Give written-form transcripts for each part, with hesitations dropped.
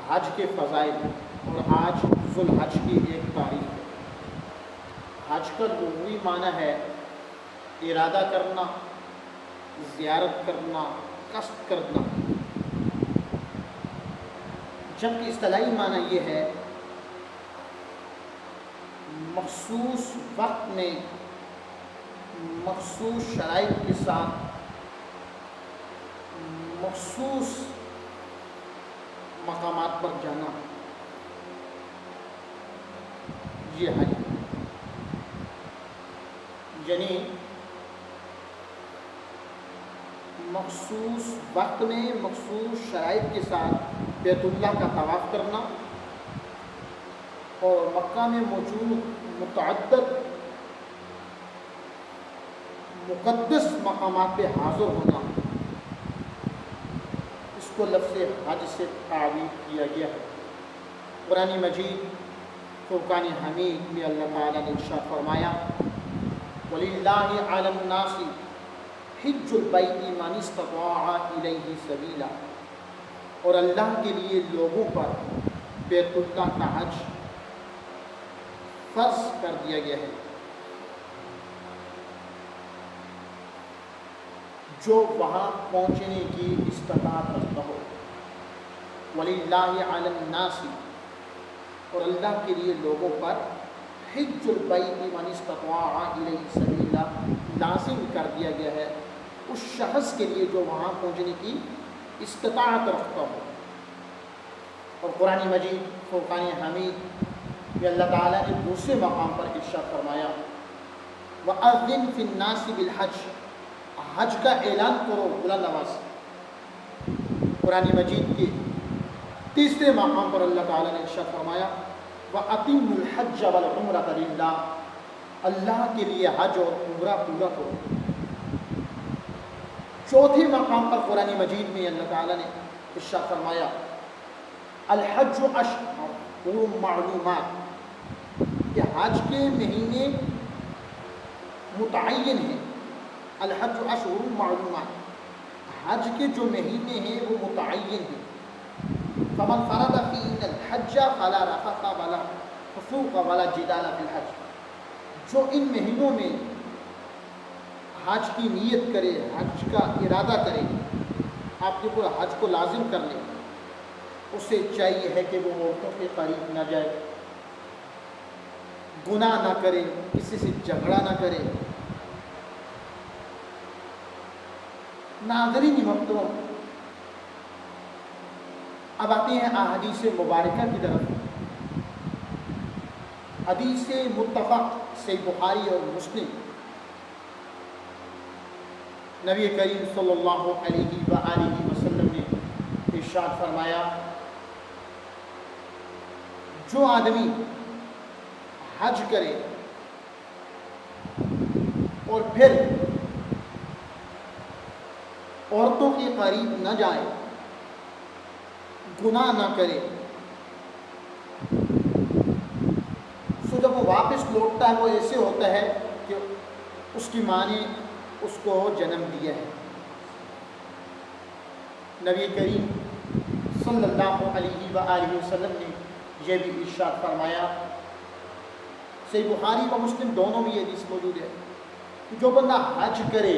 حج کے فضائل، اور آج ذوالحج کی ایک تاریخ ہے۔ حج کا لغوی معنی ہے ارادہ کرنا، زیارت کرنا، قصد کرنا، جبکہ اصطلاحی معنی یہ ہے مخصوص وقت میں مخصوص شرائط کے ساتھ مخصوص مقامات پر جانا، یہ حج ہے۔ یعنی مخصوص وقت میں مخصوص شرائط کے ساتھ بیت اللہ کا طواف کرنا اور مکہ میں موجود متعدد مقدس مقامات پہ حاضر ہونا، اس کو لفظ حج سے تعبیر کیا گیا ہے۔ قرآن مجید فرقان حمید میں اللہ تعالیٰ نے ارشاد فرمایا وَلِلَّهِ عَلَى النَّاسِ حِجُّ الْبَيْتِ مَنِ اسْتَطَاعَ إِلَيْهِ سَبِيلًا، اور اللہ کے لیے لوگوں پر بیت اللہ کا حج فرض کر دیا گیا ہے جو وہاں پہنچنے کی استطاعت رکھتا ہو۔ وَلِلَّهِ عَلَى النَّاسِ، اور اللہ کے لیے لوگوں پر حج البیت من استطاع الیہ سبیلا لازم کر دیا گیا ہے اس شخص کے لیے جو وہاں پہنچنے کی استطاعت رکھتا ہو۔ اور قرآن مجید فرقان حمید میں اللہ تعالیٰ نے دوسرے مقام پر ارشاد فرمایا وَأَذِّن فِي النَّاسِ بِالْحَجِّ، حج کا اعلان کرو بلند آواز سے۔ قرآن مجید کے تیسرے مقام پر اللہ تعالیٰ نے ارشاد فرمایا وَأَتِمُّ الْحَجَّ وَالْعُمْرَةَ لِلَّهِ، اللہ کے لیے حج اور عمرہ پورا کرو۔ چوتھے مقام پر قرآن مجید میں اللہ تعالیٰ نے ارشاد فرمایا الحج اشہر معلومات، کہ حج کے مہینے متعین ہیں۔ الحج اشہر معلومات، حج کے جو مہینے ہیں وہ متعین ہیں۔ فمن فرض فیہن الحج فلا رفث ولا فسوق ولا جدال فی الحج، جو ان مہینوں میں حج کی نیت کرے، حج کا ارادہ کرے، آپ کے پورا حج کو لازم کر لیں، اسے چاہیے ہے کہ وہ عورتوں کے قریب نہ جائے، گناہ نہ کرے، کسی سے جھگڑا نہ کرے۔ ناظرین محترم، اب آتے ہیں احادیث مبارکہ کی طرف۔ حدیث متفق صحیح بخاری اور مسلم، نبی کریم صلی اللہ علیہ وآلہ وسلم نے ارشاد فرمایا جو آدمی حج کرے اور پھر عورتوں کے قریب نہ جائے، گناہ نہ کرے، سو جب وہ واپس لوٹتا ہے وہ ایسے ہوتا ہے کہ اس کی ماں نے اس کو جنم دیا ہے۔ نبی کریم صلی اللہ علیہ وآلہ وسلم نے یہ بھی ارشاد فرمایا، صحیح بخاری و مسلم دونوں میں یہ حدیث موجود ہے، کہ جو بندہ حج کرے،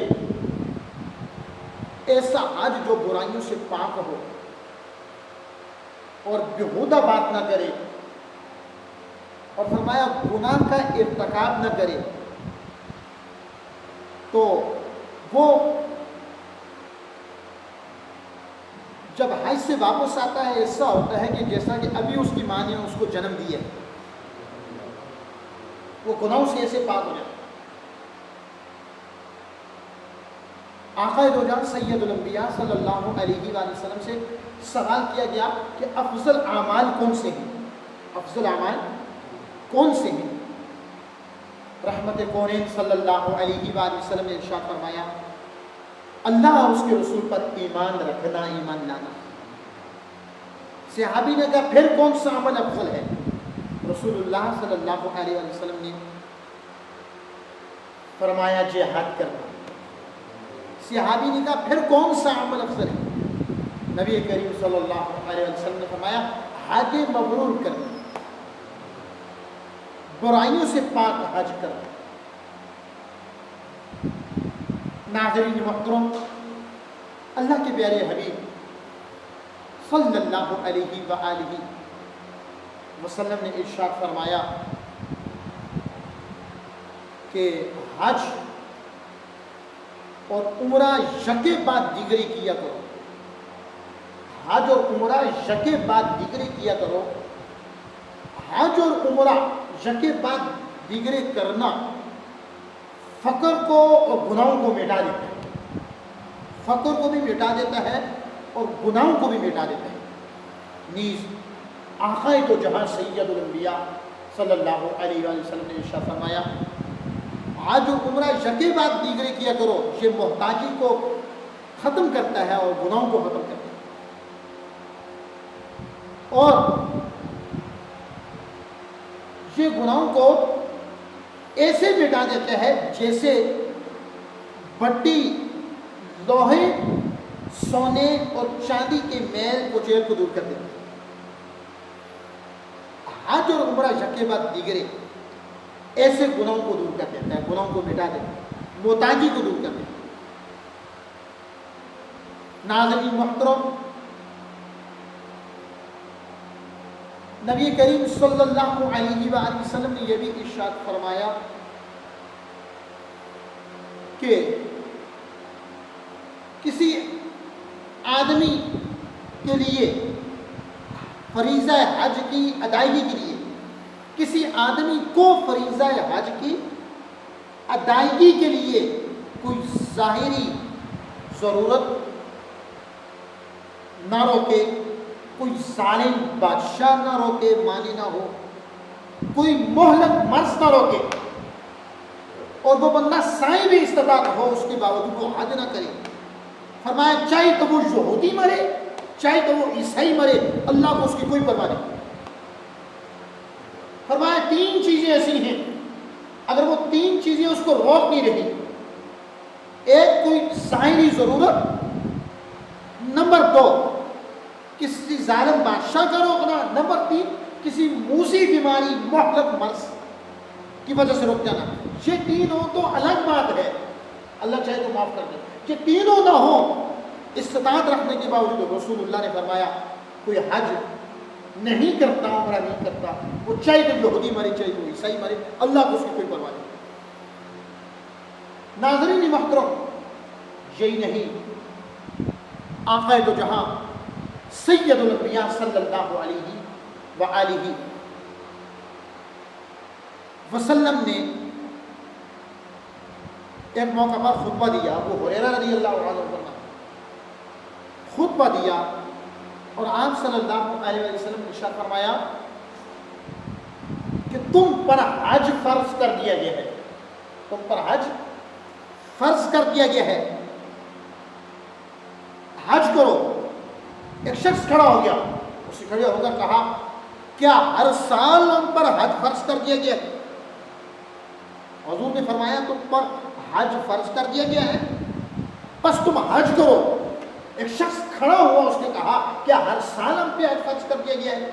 ایسا حج جو برائیوں سے پاک ہو اور بیہودہ بات نہ کرے، اور فرمایا گناہ کا ارتکاب نہ کرے، تو وہ جب حج سے واپس آتا ہے ایسا ہوتا ہے کہ جیسا کہ ابھی اس کی ماں نے اس کو جنم دیا ہے، وہ گناہوں سے ایسے پاک ہو جاتا ہے۔ آقا دو جان سید الانبیاء صلی اللہ علیہ وآلہ وسلم سے سوال کیا گیا کہ افضل اعمال کون سے ہیں، افضل اعمال کون سے ہیں؟ رحمت کونین صلی اللہ علیہ وآلہ وسلم نے ارشاد فرمایا اللہ اور اس کے رسول پر ایمان رکھنا، ایمان لانا۔ صحابی نے کہا پھر کون سا عمل افضل ہے؟ رسول اللہ صلی اللہ علیہ وآلہ وسلم نے فرمایا جہاد کرنا۔ صحابی نے کہا پھر کون سا عمل افضل ہے؟ نبی کریم صلی اللہ علیہ وسلم نے فرمایا حج مبرور کرنا، برائیوں سے پاک حج کرنا۔ ناظرین محترم، اللہ کے پیارے حبیب صلی اللہ علیہ وآلہ وسلم نے ارشاد فرمایا کہ حج اور عمرہ یکے بعد دیگرے کیا کرو، حج اور عمرہ یکے بعد دیگرے کیا کرو۔ حج اور عمرہ یکے بعد دیگرے کرنا فقر کو اور گناہوں کو مٹا دیتا ہے، فقر کو بھی مٹا دیتا ہے اور گناہوں کو بھی مٹا دیتا ہے۔ نیز آقا تو جہاں سید الانبیاء صلی اللہ علیہ وآلہ وسلم نے ارشاد فرمایا حج اور عمرہ یکے بعد دیگرے کیا کرو، یہ محتاجی کو ختم کرتا ہے اور گناہوں کو ختم کرتا ہے، اور یہ گناہوں کو ایسے مٹا دیتا ہے جیسے بٹی لوہے، سونے اور چاندی کے میل کچیل کو دور کر دیتا ہے۔ حج اور عمرہ یکے بعد دیگرے ایسے گناہوں کو دور کر دیتا ہے، گناہوں کو مٹا دیتا ہے، محتاجی کو دور کر دیتا ہے۔ ناظرین محترم، نبی کریم صلی اللہ علیہ وآلہ وسلم نے یہ بھی ارشاد فرمایا کہ کسی آدمی کے لیے فریضہ حج کی ادائیگی کے لیے، کسی آدمی کو فریضہ حج کی ادائیگی کے لیے کوئی ظاہری ضرورت نہ روکے، کوئی ظالم بادشاہ نہ روکے، مانی نہ ہو، کوئی مہلک مرض نہ روکے، اور وہ بندہ سائیں بھی استطاعت ہو اس کے باوجود وہ حج نہ کرے۔ فرمایا چاہے تو وہ یہودی مرے، چاہے تو وہ عیسائی مرے، اللہ کو اس کی کوئی پرواہ نہیں۔ فرمایا تین چیزیں ایسی ہیں اگر وہ تین چیزیں اس کو روک نہیں رہی، ایک کوئی ظاہری ضرورت، نمبر دو کسی ظالم بادشاہ کا روکنا، نمبر تین کسی موذی بیماری مہلک مرض کی وجہ سے رک جانا۔ یہ تینوں تو الگ بات ہے، اللہ چاہے تو معاف کر دے، یہ تینوں نہ ہوں استطاعت رکھنے کے باوجود رسول اللہ نے فرمایا کوئی حج نہیں کرتا، عمرہ نہیں کرتا، وہ چاہے تو یہودی مرے چاہے تو عیسائی مرے، اللہ کو اس کی کوئی پرواہ نہیں۔ ناظرین محترم، یہی نہیں، آقا دو جہاں سید الانبیاء صلی اللہ علیہ وآلہ وسلم نے ایک موقع پر خطبہ دیا، ابو ہریرہ رضی اللہ عنہ خطبہ دیا، اور آپ صلی اللہ علیہ وسلم نے ارشاد فرمایا کہ تم پر حج فرض کر دیا گیا ہے، تم پر حج فرض کر دیا گیا ہے، حج کرو۔ ایک شخص کھڑا ہو گیا، اسے کھڑے ہو کر کہا کیا ہر سال ہم پر حج فرض کر دیا گیا ہے؟ حضور نے فرمایا تم پر حج فرض کر دیا گیا ہے، بس تم حج کرو۔ ایک شخص کھڑا ہوا، اس نے کہا کیا ہر سال ہم پہ حج فرض کر دیا گیا ہے؟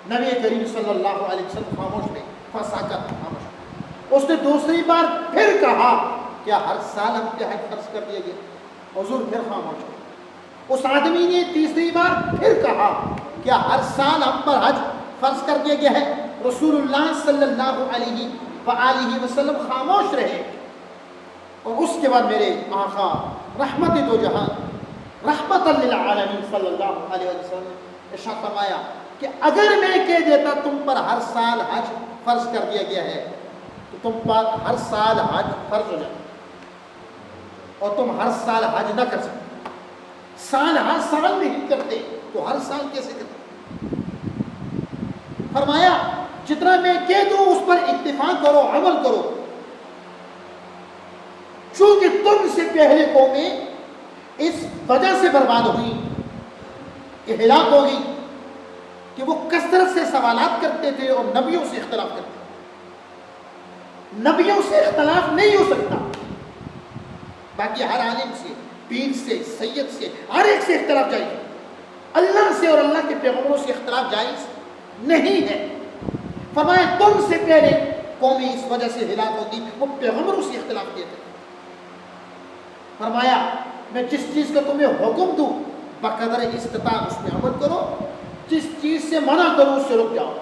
نبی کریم صلی اللہ علیہ وسلم خاموش رہے، فساکت، خاموش۔ اس نے دوسری بار پھر کہا کیا ہر سال ہم پہ حج فرض کر دیا گیا؟ حضور پھر خاموش رہے۔ اس آدمی نے تیسری بار پھر کہا کیا ہر سال ہم پر حج فرض کر دیا گیا ہے؟ رسول اللہ صلی اللہ علیہ وآلہ وسلم خاموش رہے، اور اس کے بعد میرے آقا رحمت دو جہاں رحمت للعالمین صلی اللہ علیہ وسلم نے ارشاد فرمایا کہ اگر میں کہہ دیتا تم پر ہر سال حج فرض کر دیا گیا ہے تو تم پر ہر سال حج فرض ہو جاتا اور تم ہر سال حج نہ کر سکتے۔ سال ہر سال نہیں کرتے تو ہر سال کیسے کرتے؟ فرمایا جتنا میں کہہ دوں اس پر اتفاق کرو، عمل کرو، چونکہ تم سے پہلے قومیں اس وجہ سے برباد ہوئی کہ ہلاک ہوگی کہ وہ کثرت سے سوالات کرتے تھے اور نبیوں سے اختلاف کرتے تھے۔ نبیوں سے اختلاف نہیں ہو سکتا، باقی ہر عالم سے، پیر سے، سید سے، ہر ایک سے اختلاف چاہیے۔ اللہ سے اور اللہ کے پیغمبروں سے اختلاف جائز نہیں ہے. فرمایا تم سے پہلے قومیں اس وجہ سے ہلاک ہوتی وہ پیغمبروں سے اختلاف کیے تھے. فرمایا میں جس چیز کا تمہیں حکم دوں بقدر استطاعت اس میں عمل کرو, جس چیز سے منع کرو اس سے رک جاؤ.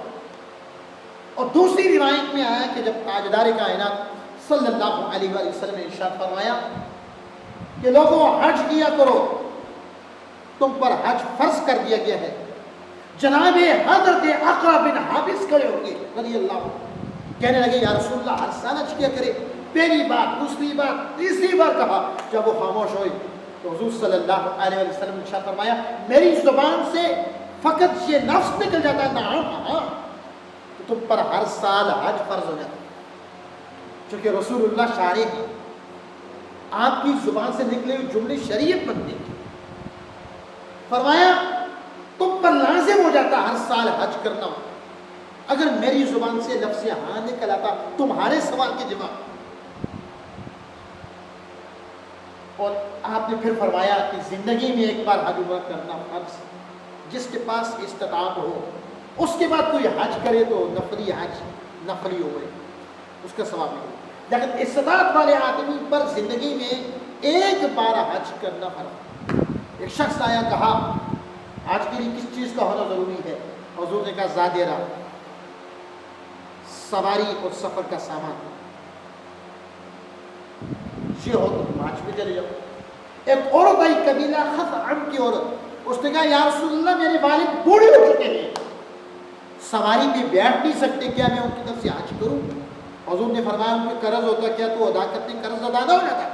اور دوسری روایت میں آیا کہ جب تاجدار کائنات صلی اللہ علیہ وآلہ وسلم نے ارشاد فرمایا کہ لوگوں حج کیا کرو, تم پر حج فرض کر دیا گیا ہے, جناب حضرت عقرہ بن حابس کھڑے ہو گئے رضی اللہ عنہ, کہنے لگے یا رسول اللہ ہر سال حج کیا کرے. پہلی بات, دوسری بات, تیسری بار کہا. جب وہ خاموش ہوئے تو حضور صلی اللہ علیہ وسلم نے ارشاد فرمایا میری زبان سے فقط یہ لفظ نکل جاتا ہے نعم ہاں, تو تم پر ہر سال حج فرض ہو جاتا ہے. چونکہ رسول اللہ شارع ہیں, آپ کی زبان سے نکلے ہوئے جملے شریعت بنتے ہیں. فرمایا تم پر لازم ہو جاتا ہر سال حج کرنا. اگر میری زبان سے لفظ ہاں نکل آتا تمہارے سوال کے جواب. اور آپ نے پھر فرمایا کہ زندگی میں ایک بار حج عمرہ کرنا فرض, جس کے پاس استطاعت ہو اس کے بعد کوئی حج کرے تو نفلی حج نفلی ہو گئے, اس کا ثواب نہیں. لیکن استطاعت والے آدمی پر زندگی میں ایک بار حج کرنا فرض. ایک شخص آیا کہا آج کے لیے کس چیز کا ہونا ضروری ہے؟ حضور نے کہا زادیرہ, سواری اور سفر کا سامان. یہ ہو تو تم حج پہ چلے جاؤ. ایک عورت آئی قبیلہ خثعم کی عورت, اس نے کہا یا رسول اللہ میرے والد بوڑھے ہو چکے ہیں, سواری پہ بیٹھ نہیں سکتے, کیا میں ان کی طرف سے حج کروں؟ حضور نے فرمایا ان پہ قرض ہوتا, کیا تو ادا کرتے قرض ادا نہ ہو جاتا؟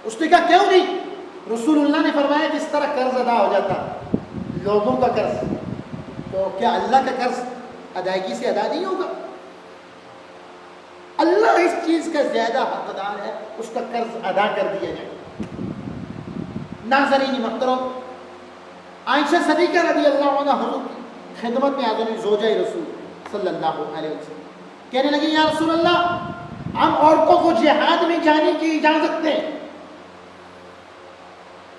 اس نے کہا کیوں نہیں؟ رسول اللہ نے فرمایا جس طرح قرض ادا ہو جاتا لوگوں کا قرض, تو کیا اللہ کا قرض ادائیگی سے ادا نہیں ہوگا؟ اللہ اس چیز کا زیادہ حقدار ہے, اس کا قرض ادا کر دیا جائے. ناظرین محترم, عائشہ صدیقہ رضی اللہ عنہ حضور کی خدمت میں حاضر زوجہ رسول صلی اللہ علیہ وسلم کہنے لگے یا رسول اللہ ہم عورتوں کو جہاد میں جانے کی اجازت دیں.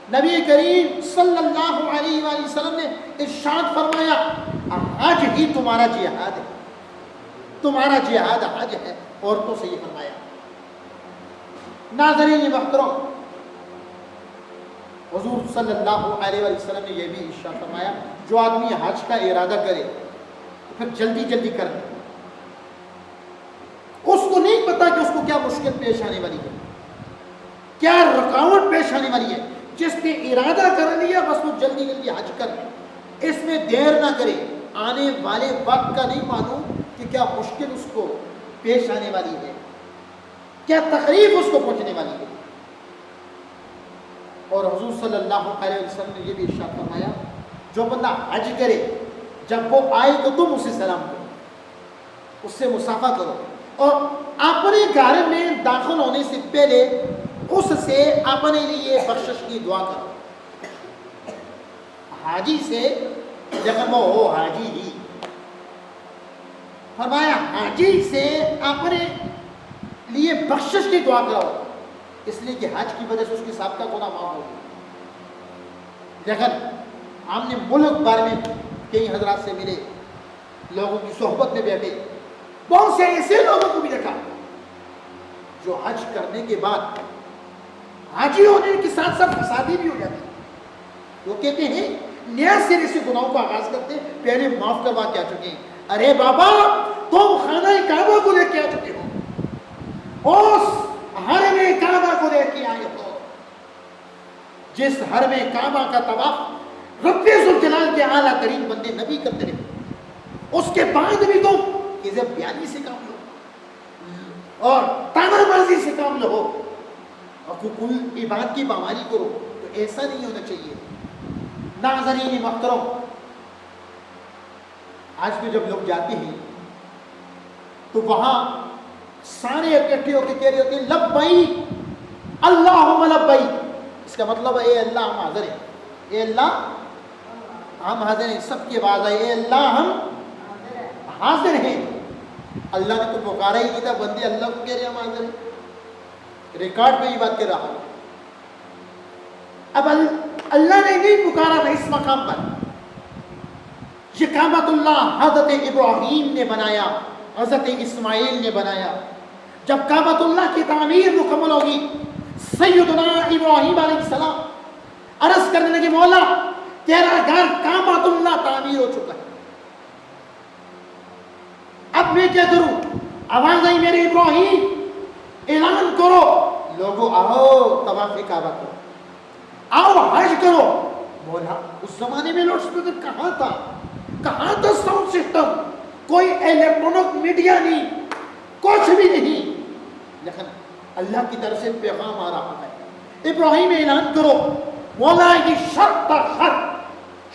نبی کریم صلی اللہ علیہ وآلہ وسلم نے ارشاد فرمایا حج ہی تمہارا جہاد ہے, تمہارا جہاد حج ہے. عورتوں سے یہ فرمایا. ناظرین محترم, حضور صلی اللہ علیہ وآلہ وسلم نے یہ بھی ارشاد فرمایا جو آدمی حج کا ارادہ کرے تو پھر جلدی جلدی کرے. اس کو نہیں پتا کہ اس کو کیا مشکل پیش آنے والی ہے, کیا رکاوٹ پیش آنے والی ہے. جس نے ارادہ کر لیا بس وہ جلدی جلدی حج کر لے, اس میں دیر نہ کرے. آنے والے وقت کا نہیں معلوم کہ کیا مشکل اس کو پیش آنے والی ہے, کیا تکلیف اس کو پہنچنے والی ہے. اور حضور صلی اللہ علیہ وسلم نے یہ بھی ارشاد فرمایا جو بندہ حج کرے جب وہ آئے تو تم اسے سلام کرو, اس سے مصافحہ کرو, اور اپنے گھر میں داخل ہونے سے پہلے اس سے اپنے لیے بخشش کی دعا کرو. حاجی سے جب وہ ہو حاجی ہی, فرمایا حاجی سے اپنے لیے بخشش کی دعا کراؤ, اس لیے کہ حج کی وجہ سے اس کی سابقہ گناہ معاف ہوگی. لیکن ہم نے ملک بھر میں کئی حضرات سے ملے, لوگوں کی صحبت میں بیٹھے, بہت سے ایسے لوگوں کو بھی دیکھا جو حج کرنے کے بعد حاجی ہونے کے ساتھ ساتھ فسادی بھی ہو جاتی. وہ کہتے ہیں نیا سرے سے گناہوں کا آغاز کرتے ہیں, پہلے معاف کروا کے آ چکے ہیں. ارے بابا تم خانہ کعبہ کو لے کے آ چکے ہو, اس حرم کعبہ کو لے کے آئے ہو, جس حرم کعبہ کا طواف رب ذوالجلال کے اعلیٰ ترین بندے نبی کرتے رہے, اس کے بعد بھی تم کذب بیانی سے کام لو اور تانا بازی سے کام لو اور کل عبادت کی پامالی کرو, تو ایسا نہیں ہونا چاہیے. ناظرین محترم, آج بھی جب لوگ جاتے ہیں تو وہاں سارے اکٹھے ہو کے کہہ رہے ہوتے ہیں لبیک اللہم لبیک. اس کا مطلب ہے اے اللہ ہم حاضر ہیں, اے اللہ ہم حاضر ہیں. سب کی آواز آئی اے اللہ ہم حاضر ہیں. اللہ نے تو پکارا ہی نہیں تھا, بندے اللہ کو کہہ رہے ہم حاضر ہیں. ریکارڈ میں یہ بات کہہ رہا ہوں. اب اللہ نے نہیں پکارا تھا اس مقام پر, یہ کعبۃ اللہ حضرت ابراہیم نے بنایا، حضرت اسماعیل نے بنایا۔ جب کعبۃ اللہ کی تعمیر مکمل ہوگی، سیدنا ابراہیم علیہ السلام عرض کرنے لگے مولا تیرا گھر کعبۃ اللہ تعمیر ہو چکا ہے، اب میں کیا کروں؟ آواز آئی میرے ابراہیم اعلان کرو، لوگوں آؤ طواف کعبہ کرو، آؤ حج کرو۔ بولا اس زمانے میں لاؤڈ اسپیکر کہاں تھا، کہاں تھا ساؤنڈ سسٹم، کوئی الیکٹرونک میڈیا نہیں، کچھ بھی نہیں، لیکن اللہ کی طرف سے پیغام آ رہا ہے، ابراہیم اعلان کرو مولا یہ شرق تا غرب،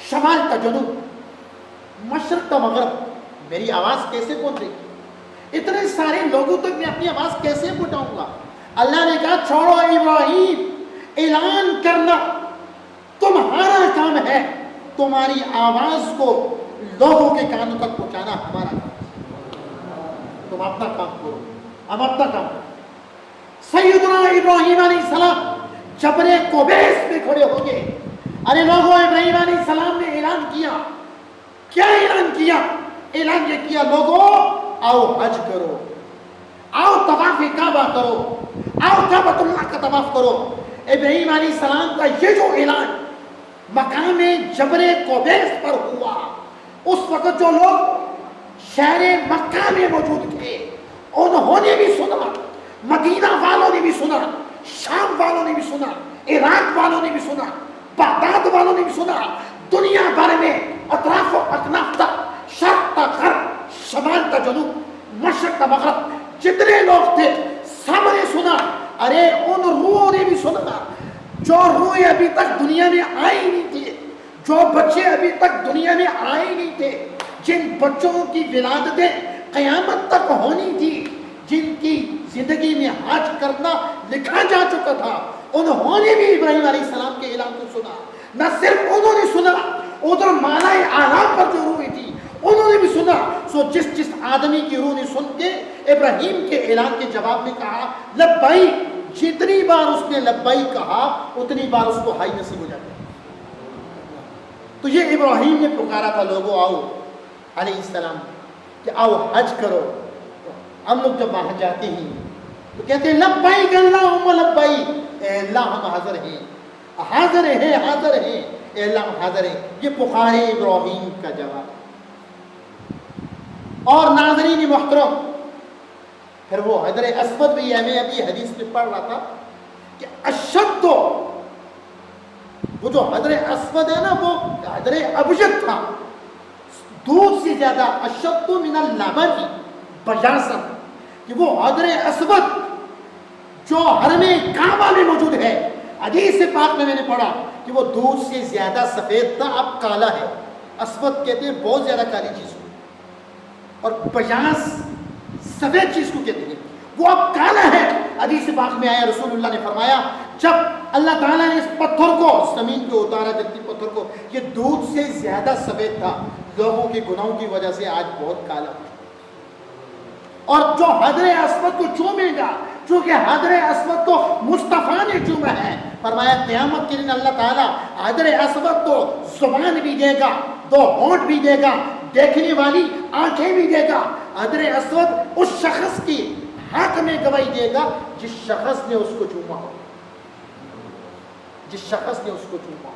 شمال تا جنوب، مشرق تا مغرب، میری آواز کیسے پہنچے گی؟ اتنے سارے لوگوں تک میں اپنی آواز کیسے پہنچاؤں گا؟ اللہ نے کہا چھوڑو ابراہیم، اعلان کرنا تمہارا کام ہے، تمہاری آواز کو لوگوں کے کانوں تک پہنچانا ہمارا کام ہے، تم اپنا کام کرو، ہم اپنا کام کرو۔ سیدنا ابراہیم علیہ السلام جبل کوبیس میں کھڑے ہو گئے۔ ارے لوگوں، ابراہیم علیہ السلام نے اعلان کیا، کیا اعلان کیا؟ اعلان یہ کیا لوگوں آؤ حج کرو، آؤ طواف کعبہ کرو، آؤ کعبۃ اللہ کا طواف کرو۔ ابراہیم علیہ السلام کا یہ جو اعلان مقام جبل کوبیس پر ہوا، اس وقت جو لوگ شہر مکہ میں موجود تھے انہوں نے بھی سنا، مدینہ والوں نے بھی سنا، شام والوں نے بھی سنا، عراق والوں نے بھی سنا، بغداد والوں نے بھی سنا، دنیا بھر میں اطراف و اکناف تک، شرق تا غرب، شمال تا جنوب، مشرق تا مغرب جتنے لوگ تھے سب نے سنا۔ ارے ان روحوں نے بھی سنا جو روح ابھی تک دنیا میں آئی نہیں تھی، جو بچے ابھی تک دنیا میں آئے نہیں تھے، جن بچوں کی ولادتیں قیامت تک ہونی تھی، جن کی زندگی میں حج کرنا لکھا جا چکا تھا، انہوں نے بھی ابراہیم علیہ السلام کے اعلان کو سنا۔ نہ صرف انہوں نے سنا، ادھر مالائے اعلیٰ پر جو روح تھی انہوں نے بھی سنا۔ سو جس آدمی کی روح نے سن کے ابراہیم کے اعلان کے جواب میں کہا لبیک، جتنی بار اس نے لبیک کہا اتنی بار اس کو ہائی نصیب ہو جاتا ہے۔ تو یہ ابراہیم نے پکارا تھا لوگوں آؤ علیہ السلام کہ آؤ حج کرو۔ ہم لوگ جب وہاں جاتے ہیں تو کہتے ہیں لبیک اللہم لبیک، اے اللہ ہم حاضر ہیں، حاضر ہیں، حاضر ہیں، اے اللہ ہم حاضر ہیں۔ یہ پکارے ابراہیم کا جواب۔ اور ناظرین محترم، پھر وہ حجر اسود بھی ہے، میں ابھی حدیث میں پڑھ رہا تھا کہ اشد، وہ جو حجر اسود ہے نا وہ حجر ابجد تھا، دودھ سے زیادہ اشد من اللبن بجاسا، کہ وہ حجر اسود جو حرم کعبہ میں موجود ہے، حدیث پاک میں نے پڑھا کہ وہ دودھ سے زیادہ سفید تھا، اب کالا ہے۔ اسود کہتے ہیں بہت زیادہ کالی چیز کو، اور بجاس سفید چیز کو کہتے ہیں، وہ اب کالا ہے۔ حدیث پاک میں آیا، رسول اللہ نے فرمایا جب اللہ تعالیٰ نے اس پتھر کو زمین کو اتارا، جلتی پتھر کو، یہ دودھ سے زیادہ سفید تھا، لوگوں کے گناہوں کی وجہ سے آج بہت کالا ہے۔ اور جو حجر اسود کو چومے گا، چونکہ حجر اسود کو مصطفیٰ نے چوما ہے، فرمایا قیامت کے دن اللہ تعالیٰ حجر اسود کو زبان بھی دے گا، دو ہونٹ بھی دے گا، دیکھنے والی آنکھیں بھی دے گا۔ حجر اسود اس شخص کی حق میں گواہی دے گا جس شخص نے اس کو چوما ہو، جس شخص نے اس کو چوما ہو۔